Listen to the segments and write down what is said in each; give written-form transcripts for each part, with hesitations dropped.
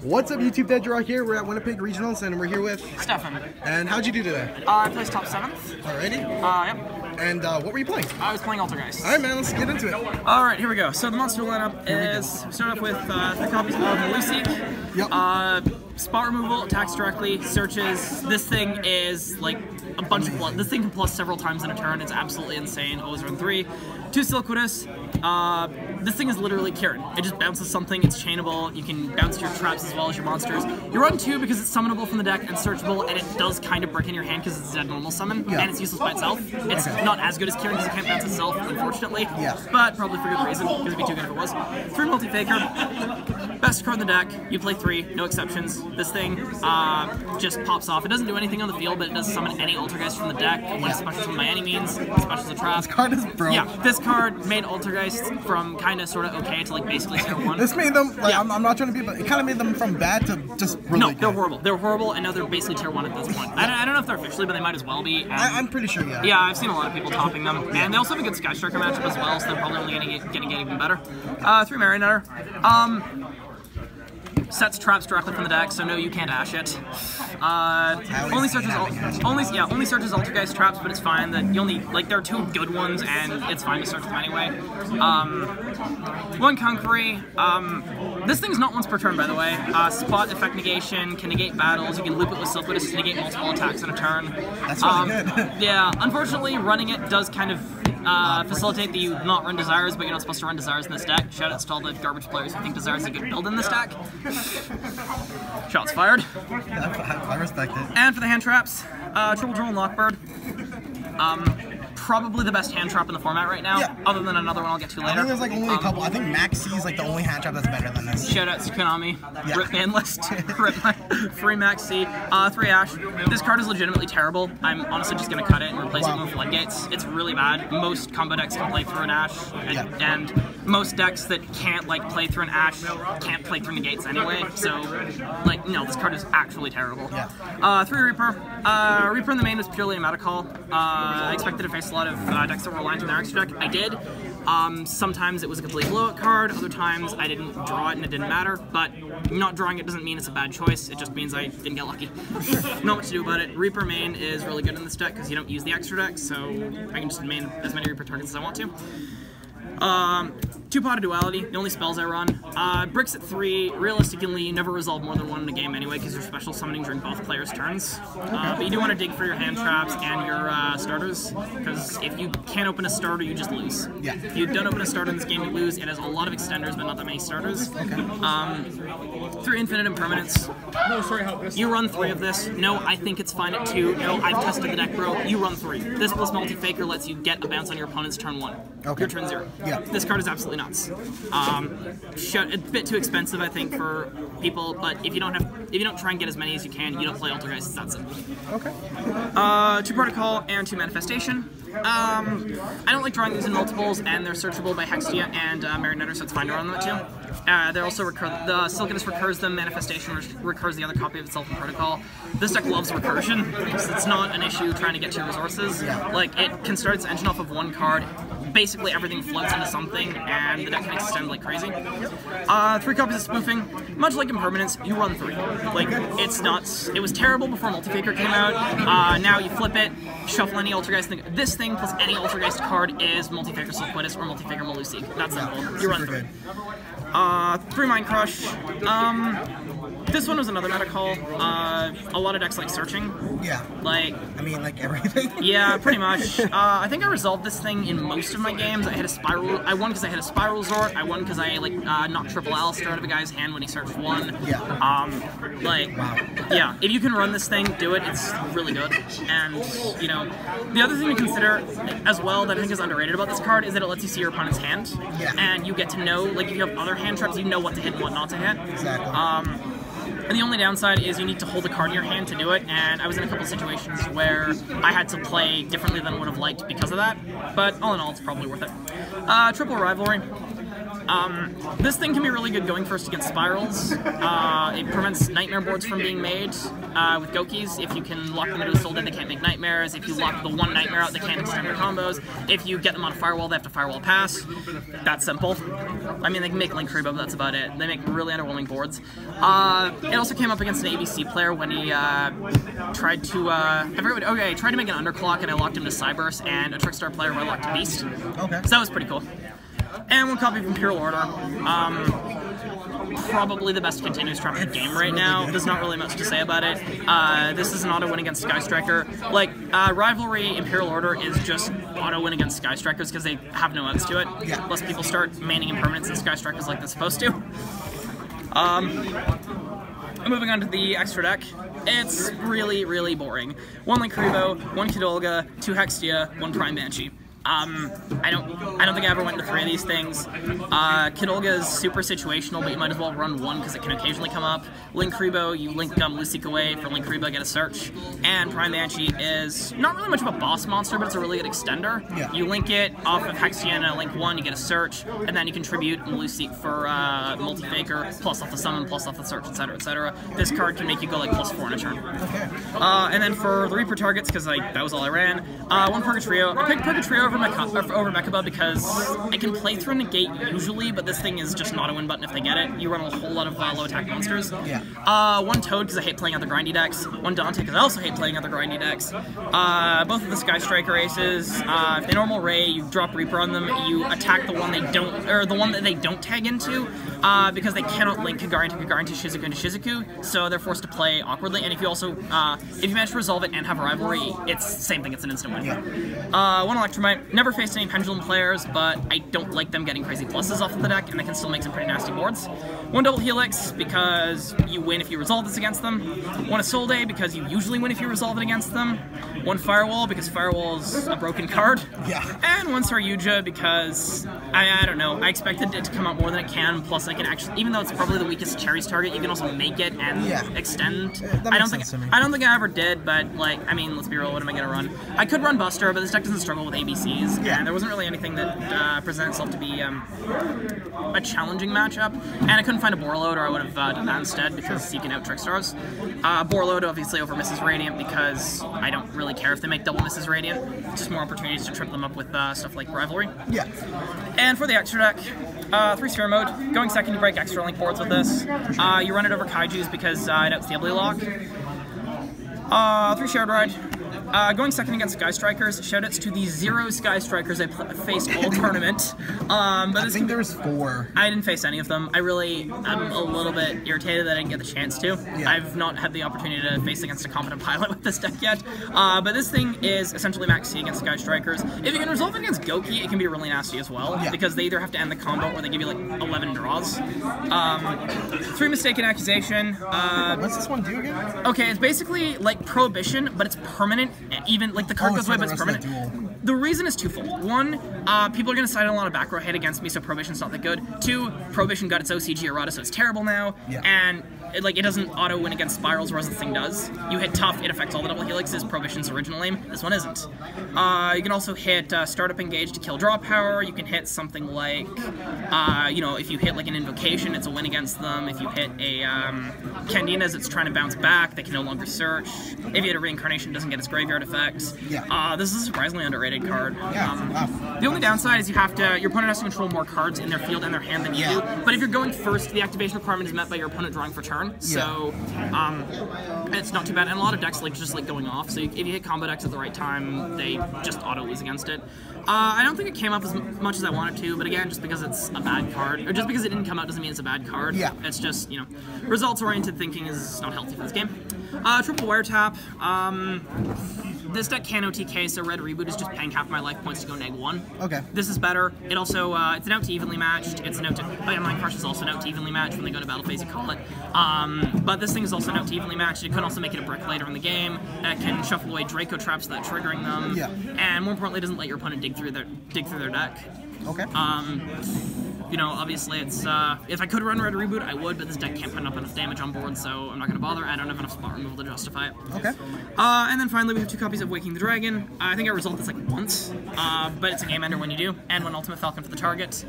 What's up, YouTube? Dead Draw here. We're at Winnipeg Regionals, and we're here with Stefan. And how'd you do today? I placed top 7th. Alrighty. Yep. And what were you playing? I was playing Altergeist. Alright, man, let's get into it. Alright, here we go. So the monster lineup is, we start off with 3 copies of Malusic. Yep. Spot removal, attacks directly, searches. This thing is like a bunch of plus. This thing can plus several times in a turn. It's absolutely insane. Always run 3. 2 Silquidus. This thing is literally Kieran. It just bounces something, it's chainable, you can bounce your traps as well as your monsters. You run 2 because it's summonable from the deck and searchable, and it does kind of break in your hand because it's a dead normal summon, and it's useless by itself. It's not as good as Kieran because it can't bounce itself, unfortunately, but probably for good reason, because it'd be too good if it was. 3 Multi-Faker, best card in the deck, you play 3, no exceptions. This thing just pops off. It doesn't do anything on the field, but it does summon any Altergeist from the deck, when it specials from by any means, it specials a trap. This card is broke. Yeah, this card made Altergeist from kind of sort of okay to like basically tier 1. This made them, like, I'm not trying to be, but it kind of made them from bad to just really No, good. they're horrible. They're horrible, and now they're basically tier 1 at this point. I don't know if they're officially, but they might as well be. I'm pretty sure, yeah. Yeah, I've seen a lot of people topping them, and they also have a good Sky Striker matchup as well, so they're probably only going to get even better. 3 Marionetter. Sets traps directly from the deck, so no, you can't ash it. Only searches Altergeist traps, but it's fine. That you only there are 2 good ones, and it's fine to search them anyway. 1 Conquery. This thing's not once per turn, by the way. Spot effect negation can negate battles. You can loop it with Silquidus to negate multiple attacks in a turn. That's really good. Yeah, unfortunately, running it does kind of facilitate that you not run Desires, but you're not supposed to run Desires in this deck. Shoutouts to all the garbage players who think Desires is a good build in this deck. Shots fired. I respect it. And for the hand traps, Triple Drill and Lockbird. Probably the best hand trap in the format right now, other than another one I'll get to later. I think there's like only a couple. I think Max C is like the only hand trap that's better than this. Shoutouts to Konami. Rip ban list. Rip my free Max C. 3 Ash. This card is legitimately terrible. I'm honestly just going to cut it and replace it with Floodgates. It's really bad. Most combo decks can play through an Ash, and most decks that can't play through an Ash can't play through negates anyway. So, no, this card is actually terrible. 3 Reaper. Reaper in the main is purely a meta call. I expected to face a lot of decks that were aligned to their extra deck. I did. Sometimes it was a complete blowout card, other times I didn't draw it and it didn't matter, but not drawing it doesn't mean it's a bad choice, it just means I didn't get lucky. Not much to do about it. Reaper main is really good in this deck because you don't use the extra deck, so I can just main as many Reaper targets as I want to. 2 Pot of Duality, the only spells I run. Bricks at 3, realistically you never resolve more than 1 in a game anyway because you're special summoning during both players' turns. But you do want to dig for your hand traps and your starters, because if you can't open a starter, you just lose. If you don't open a starter in this game, you lose. It has a lot of extenders, but not that many starters. 3 Infinite Impermanence. You run 3 of this. No, I think it's fine at 2. No, I've tested the deck, bro. You run 3. This plus Multi-Faker lets you get a bounce on your opponent's turn 1. Your turn 0. This card is absolutely nuts. A bit too expensive, I think, for people. But if you don't try and get as many as you can, you don't play Altergeist. It's that simple. 2 Protocol and 2 Manifestation. I don't like drawing these in multiples, and they're searchable by Hextia and Marionetter, so it's fine to run them at 2. They also recur. The Silquidus recurs them. Manifestation recurs the other copy of itself in Protocol. This deck loves recursion because it's not an issue trying to get to your resources. It can start its engine off of 1 card. Basically everything floats into something, and the deck can extend like crazy. 3 copies of Spoofing. Much like Impermanence, you run 3. It's nuts. It was terrible before Multi-Faker came out. Now you flip it, shuffle any Altergeist. This thing plus any Altergeist card is Multi-Faker Silquidus or Multi-Faker Malusic. That's simple. You run 3. 3 Mind Crush. This one was another meta call. A lot of decks like searching. Like everything. Yeah, pretty much. I think I resolved this thing in most of my games. I had a Spiral. I won because I had a Spiral Resort. I won because I knocked Triple Alistair out of a guy's hand when he searched 1. Yeah. If you can run this thing, do it. It's really good. And the other thing to consider as well that I think is underrated about this card is that it lets you see your opponent's hand. And you get to know, if you have other hand traps, you know what to hit and what not to hit. And the only downside is you need to hold a card in your hand to do it, and I was in a couple situations where I had to play differently than I would have liked because of that, but all in all, it's probably worth it. Triple Rivalry. This thing can be really good going first against spirals. It prevents nightmare boards from being made with Gokis. If you can lock them into a soul dead, they can't make nightmares. If you lock the one nightmare out, they can't extend their combos. If you get them on a firewall, they have to firewall pass. That's simple. I mean, they can make Link Creepo, but that's about it. They make really underwhelming boards. It also came up against an ABC player when he tried to, tried to make an underclock, and I locked him to Cyburst, and a Trickstar player where I locked to Beast. Okay. So that was pretty cool. And one copy of Imperial Order. Probably the best continuous trap in the game right now. There's not really much to say about it. This is an auto win against Sky Striker. Like, Rivalry Imperial Order is just auto win against Sky Strikers because they have no outs to it. Yeah. Unless people start maining impermanents and Sky Strikers like they're supposed to. Moving on to the extra deck. It's really, really boring. 1 Link Creepo, 1 Kidolga, 2 Hextia, 1 Prime Banshee. I don't think I ever went into 3 of these things. Kidolga is super situational, but you might as well run 1 because it can occasionally come up. Link Creepo, you link Lucic away. For Link Creepo, get a search. And Prime Banshee is not really much of a boss monster, but it's a really good extender. Yeah. You link it off of Hexiana, link 1, you get a search, and then you contribute Lucic for multi-faker, plus off the summon, plus off the search, etc., etc. This card can make you go like +4 in a turn. Okay. And then for the Reaper targets, because that was all I ran, 1 Purgatrio. I picked Purgatrio over Mechaba because I can play through Negate usually, but this thing is just not a win button if they get it. You run a whole lot of low attack monsters. Yeah. 1 Toad because I hate playing other grindy decks. 1 Dante because I also hate playing other grindy decks. Both of the Sky Striker aces. If they normal Ray, you drop Reaper on them. You attack the one they don't, or the one that they don't tag into, because they cannot link Kagari into Shizuku into Shizuku, so they're forced to play awkwardly. And if you also, if you manage to resolve it and have a rivalry, it's the same thing. It's an instant win. Yeah. 1 Electromite. Never faced any Pendulum players, but I don't like them getting crazy pluses off of the deck, and they can still make some pretty nasty boards. 1 Double Helix, because you win if you resolve this against them. 1 Asol Day, because you usually win if you resolve it against them. 1 Firewall, because Firewall's a broken card. Yeah. And 1 Saryuja, because, I don't know, I expected it to come out more than it can, plus I can actually, even though it's probably the weakest Cherries target, you can also make it and extend. I don't think I ever did, but, like, I mean, let's be real, what am I gonna run? I could run Buster, but this deck doesn't struggle with ABCs, and there wasn't really anything that presented itself to be a challenging matchup, and I couldn't find a Borload, or I would have done that instead, because you can out Trickstars. Borload obviously over Mrs. Radiant, because I don't really care if they make double Mrs. Radiant, just more opportunities to trip them up with stuff like Rivalry. Yeah. And for the extra deck, 3 Sphere Mode, going second you break extra link boards with this. You run it over Kaijus because it outs the Ability Lock. 3 Shared Ride. Going second against Sky Strikers, shoutouts to the 0 Sky Strikers I faced all tournament. But I think there was 4. I didn't face any of them. I'm a little bit irritated that I didn't get the chance to. Yeah. I've not had the opportunity to face against a competent pilot with this deck yet. But this thing is essentially max C against Sky Strikers. If you can resolve it against Goki, it can be really nasty as well, because they either have to end the combo or they give you like 11 draws. 3 Mistaken Accusation. What's this one do again? Okay, it's basically like Prohibition, but it's permanent. Even like the card goes away, but it's permanent. The reason is twofold. 1, people are going to cite a lot of back row hate against me, so Prohibition's not that good. 2, Prohibition got its OCG errata, so it's terrible now. Yeah. And it doesn't auto win against spirals, whereas this thing does. You hit tough, it affects all the double helixes. Prohibition's original aim. This one isn't. You can also hit startup engage to kill draw power. You can hit something like, if you hit like an invocation, it's a win against them. If you hit a Candinas, it's trying to bounce back. They can no longer search. If you hit a reincarnation, it doesn't get its graveyard effects. Yeah. This is a surprisingly underrated card. Yeah. The only downside is your opponent has to control more cards in their field and their hand than you do. But if you're going first, the activation requirement is met by your opponent drawing for turn. So it's not too bad, and a lot of decks just going off, so if you hit combo decks at the right time, they just auto lose against it. I don't think it came up as much as I wanted to, but again, just because it's a bad card, or just because it didn't come out doesn't mean it's a bad card. Yeah. It's just, results-oriented thinking is not healthy for this game. Triple Wiretap. This deck can OTK, so Red Reboot is just paying half my life points to go -1. Okay. This is better. It also, it's an out to evenly matched. It's an out to, Mind Crush is also an out to evenly matched when they go to battle phase, you call it. But this thing is also an out to evenly matched. It could also make it a brick later in the game. It can shuffle away Draco traps without triggering them. Yeah. And more importantly, it doesn't let your opponent dig through their deck. Okay. you know, obviously it's, if I could run Red Reboot, I would, but this deck can't put up enough damage on board, so I'm not going to bother. I don't have enough spot removal to justify it. Okay. And then finally we have 2 copies of Waking the Dragon. I think I result this like once, but it's a game ender when you do, and when Ultimate Falcon for the target.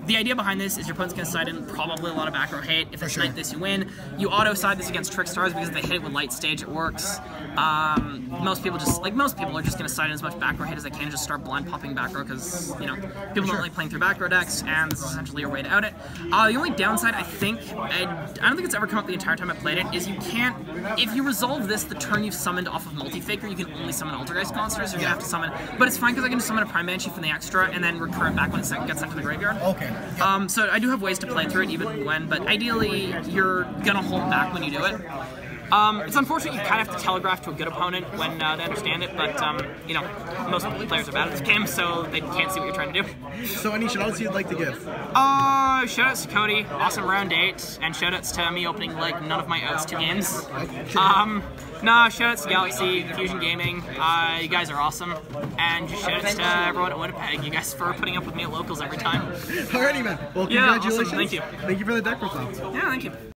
The idea behind this is your opponent's going to side in probably a lot of back row hate. If they snipe this, you win. You auto side this against Trickstars because if they hit it with Light Stage, it works. Most people are just going to side in as much back row hate as they can and just start blind popping back row because, you know, people don't like playing through back row decks, and this is essentially your way to out it. The only downside, I think, I don't think it's ever come up the entire time I played it, is you can't, if you resolve this the turn you've summoned off of Multi-Faker, you can only summon Altergeist monsters, so you're going to have to summon, but it's fine because I can just summon a Prime Banshee from the extra and then recur it back when it gets sent to the graveyard. Okay. So I do have ways to play through it even when, but ideally you're going to hold back when you do it. It's unfortunate you kind of have to telegraph to a good opponent when they understand it, but, you know, most players are bad at this game, so they can't see what you're trying to do. So any shoutouts you'd like to give? Shoutouts to Cody, awesome round 8, and shoutouts to me opening, like, none of my outs 2 games. Nah, shoutouts to Galaxy, Fusion Gaming, you guys are awesome, and just shoutouts to everyone at Winnipeg, you guys for putting up with me at locals every time. Alrighty, man. Well, yeah, congratulations. awesome. Thank you. Thank you for the deck profile. Yeah, thank you.